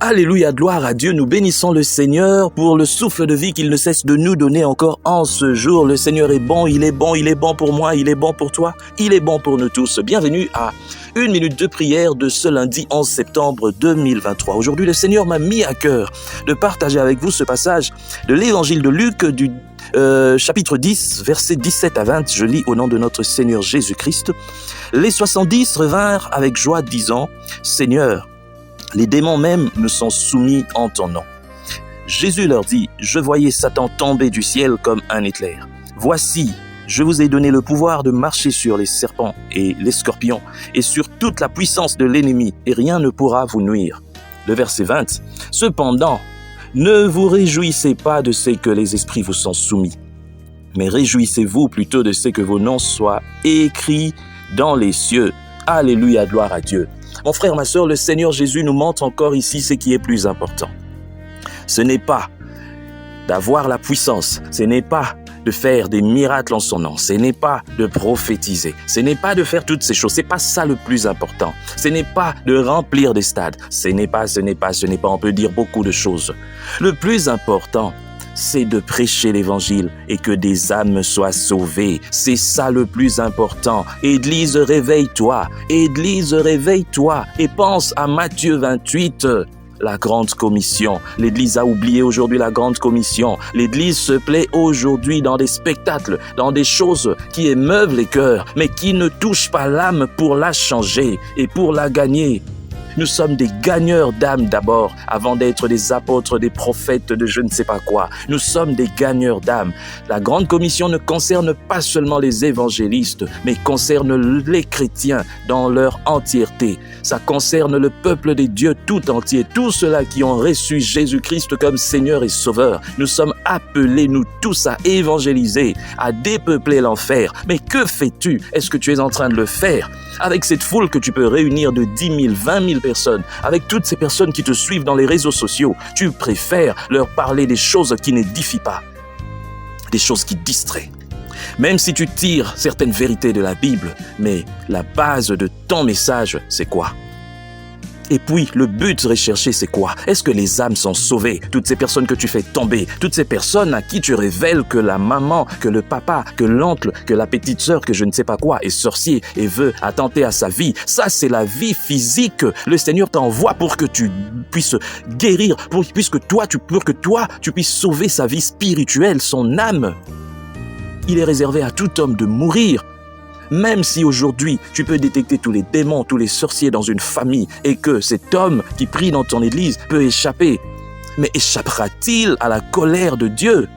Alléluia, gloire à Dieu, nous bénissons le Seigneur pour le souffle de vie qu'il ne cesse de nous donner encore en ce jour. Le Seigneur est bon, il est bon pour moi, il est bon pour toi, il est bon pour nous tous. Bienvenue à une minute de prière de ce lundi 11 septembre 2023. Aujourd'hui, le Seigneur m'a mis à cœur de partager avec vous ce passage de l'évangile de Luc du chapitre 10, versets 17 à 20. Je lis au nom de notre Seigneur Jésus-Christ. Les 70 revinrent avec joie disant, « Seigneur, les démons même nous sont soumis en ton nom. » Jésus leur dit, « Je voyais Satan tomber du ciel comme un éclair. Voici, je vous ai donné le pouvoir de marcher sur les serpents et les scorpions et sur toute la puissance de l'ennemi, et rien ne pourra vous nuire. » Le verset 20, « Cependant, ne vous réjouissez pas de ce que les esprits vous sont soumis, mais réjouissez-vous plutôt de ce que vos noms soient écrits dans les cieux. » Alléluia, gloire à Dieu. Mon frère, ma sœur, le Seigneur Jésus nous montre encore ici ce qui est plus important. Ce n'est pas d'avoir la puissance, ce n'est pas de faire des miracles en son nom, ce n'est pas de prophétiser, ce n'est pas de faire toutes ces choses, c'est pas ça le plus important. Ce n'est pas de remplir des stades, ce n'est pas, on peut dire beaucoup de choses. Le plus important, c'est de prêcher l'évangile et que des âmes soient sauvées. C'est ça le plus important. Église, réveille-toi. Église, réveille-toi et pense à Matthieu 28. La grande commission. L'Église a oublié aujourd'hui la grande commission. L'Église se plaît aujourd'hui dans des spectacles, dans des choses qui émeuvent les cœurs, mais qui ne touchent pas l'âme pour la changer et pour la gagner. Nous sommes des gagneurs d'âmes d'abord, avant d'être des apôtres, des prophètes, de je ne sais pas quoi. Nous sommes des gagneurs d'âmes. La grande commission ne concerne pas seulement les évangélistes, mais concerne les chrétiens dans leur entièreté. Ça concerne le peuple des dieux tout entier, tous ceux-là qui ont reçu Jésus-Christ comme Seigneur et Sauveur. Nous sommes appelés, nous tous, à évangéliser, à dépeupler l'enfer. Mais que fais-tu? Est-ce que tu es en train de le faire? Avec cette foule que tu peux réunir de 10 000, 20 000 personnes, avec toutes ces personnes qui te suivent dans les réseaux sociaux, tu préfères leur parler des choses qui n'édifient pas, des choses qui distraient. Même si tu tires certaines vérités de la Bible, mais la base de ton message, c'est quoi? Et puis, le but recherché, c'est quoi? Est-ce que les âmes sont sauvées? Toutes ces personnes que tu fais tomber, toutes ces personnes à qui tu révèles que la maman, que le papa, que l'oncle, que la petite sœur, que je ne sais pas quoi, est sorcier et veut attenter à sa vie. Ça, c'est la vie physique. Le Seigneur t'envoie pour que tu puisses guérir, pour que toi, tu puisses sauver sa vie spirituelle, son âme. Il est réservé à tout homme de mourir. Même si aujourd'hui, tu peux détecter tous les démons, tous les sorciers dans une famille et que cet homme qui prie dans ton église peut échapper, mais échappera-t-il à la colère de Dieu?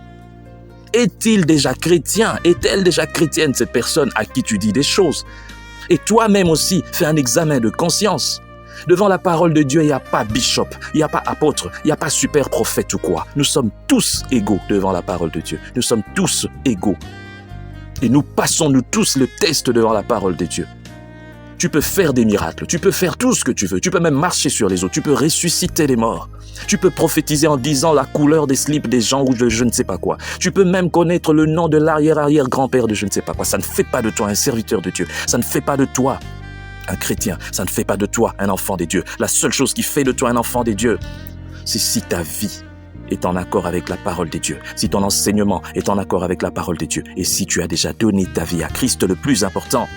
Est-il déjà chrétien? Est-elle déjà chrétienne, cette personne à qui tu dis des choses? Et toi-même aussi, fais un examen de conscience. Devant la parole de Dieu, il n'y a pas bishop, il n'y a pas apôtre, il n'y a pas super prophète ou quoi. Nous sommes tous égaux devant la parole de Dieu. Nous sommes tous égaux. Et nous passons, nous tous, le test devant la parole de Dieu. Tu peux faire des miracles, tu peux faire tout ce que tu veux, tu peux même marcher sur les eaux, tu peux ressusciter les morts. Tu peux prophétiser en disant la couleur des slips des gens ou de je ne sais pas quoi. Tu peux même connaître le nom de l'arrière-arrière-grand-père de je ne sais pas quoi. Ça ne fait pas de toi un serviteur de Dieu. Ça ne fait pas de toi un chrétien. Ça ne fait pas de toi un enfant des dieux. La seule chose qui fait de toi un enfant des dieux, c'est si ta vie est en accord avec la parole des dieux, si ton enseignement est en accord avec la parole des dieux, et si tu as déjà donné ta vie à Christ, le plus important.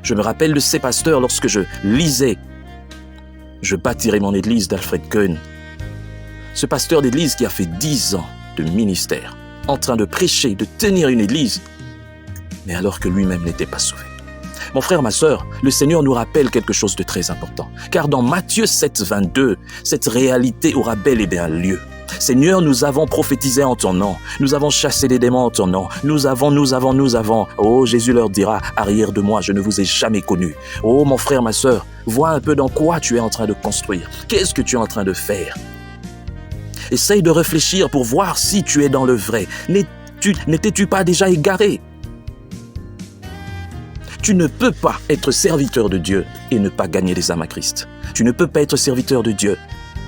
Je me rappelle de ces pasteurs lorsque je lisais « Je bâtirai mon église » d'Alfred Köhn. Ce pasteur d'église qui a fait 10 ans de ministère, en train de prêcher, de tenir une église, mais alors que lui-même n'était pas sauvé. Mon frère, ma sœur, le Seigneur nous rappelle quelque chose de très important, car dans Matthieu 7, 22, cette réalité aura bel et bien lieu. Seigneur, nous avons prophétisé en ton nom. Nous avons chassé les démons en ton nom. Nous avons. Oh, Jésus leur dira, arrière de moi, je ne vous ai jamais connu. Oh, mon frère, ma sœur, vois un peu dans quoi tu es en train de construire. Qu'est-ce que tu es en train de faire? Essaye de réfléchir pour voir si tu es dans le vrai. N'étais-tu pas déjà égaré? Tu ne peux pas être serviteur de Dieu et ne pas gagner les âmes à Christ. Tu ne peux pas être serviteur de Dieu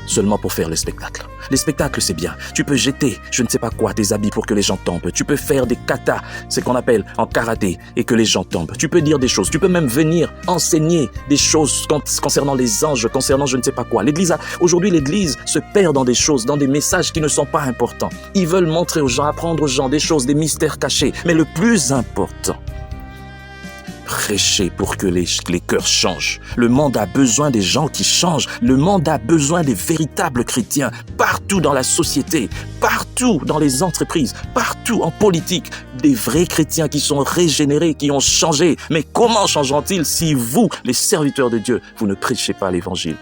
seulement pour faire le spectacle. Les spectacles, c'est bien. Tu peux jeter, je ne sais pas quoi, tes habits pour que les gens tombent. Tu peux faire des katas, c'est qu'on appelle en karaté, et que les gens tombent. Tu peux dire des choses. Tu peux même venir enseigner des choses concernant les anges, concernant je ne sais pas quoi. Aujourd'hui, l'Église se perd dans des choses, dans des messages qui ne sont pas importants. Ils veulent montrer aux gens, apprendre aux gens des choses, des mystères cachés. Mais le plus important, prêcher pour que les cœurs changent. Le monde a besoin des gens qui changent. Le monde a besoin des véritables chrétiens. Partout dans la société, partout dans les entreprises, partout en politique, des vrais chrétiens qui sont régénérés, qui ont changé. Mais comment changeront-ils si vous, les serviteurs de Dieu, vous ne prêchez pas l'évangile?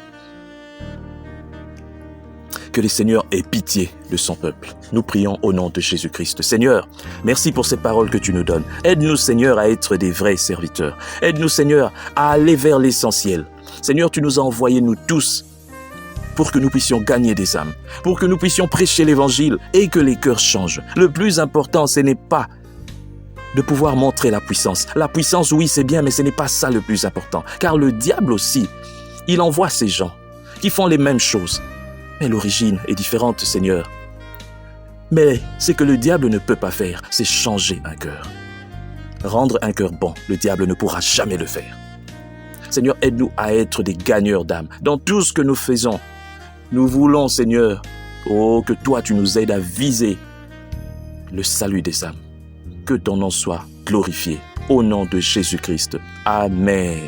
Que le Seigneur ait pitié de son peuple. Nous prions au nom de Jésus-Christ. Seigneur, merci pour ces paroles que tu nous donnes. Aide-nous, Seigneur, à être des vrais serviteurs. Aide-nous, Seigneur, à aller vers l'essentiel. Seigneur, tu nous as envoyés, nous tous, pour que nous puissions gagner des âmes, pour que nous puissions prêcher l'évangile et que les cœurs changent. Le plus important, ce n'est pas de pouvoir montrer la puissance. La puissance, oui, c'est bien, mais ce n'est pas ça le plus important. Car le diable aussi, il envoie ces gens qui font les mêmes choses. Mais l'origine est différente, Seigneur. Mais ce que le diable ne peut pas faire, c'est changer un cœur. Rendre un cœur bon, le diable ne pourra jamais le faire. Seigneur, aide-nous à être des gagneurs d'âmes. Dans tout ce que nous faisons, nous voulons, Seigneur, que toi tu nous aides à viser le salut des âmes. Que ton nom soit glorifié. Au nom de Jésus-Christ. Amen.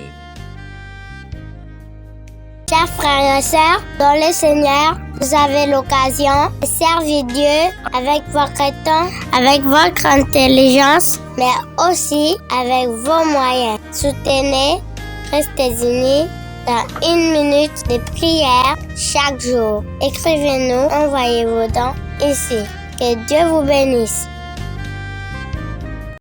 Chers frères et sœurs, dans le Seigneur, vous avez l'occasion de servir Dieu avec votre temps, avec votre intelligence, mais aussi avec vos moyens. Soutenez, restez unis dans 1 minute de prière chaque jour. Écrivez-nous, envoyez vos dons ici. Que Dieu vous bénisse.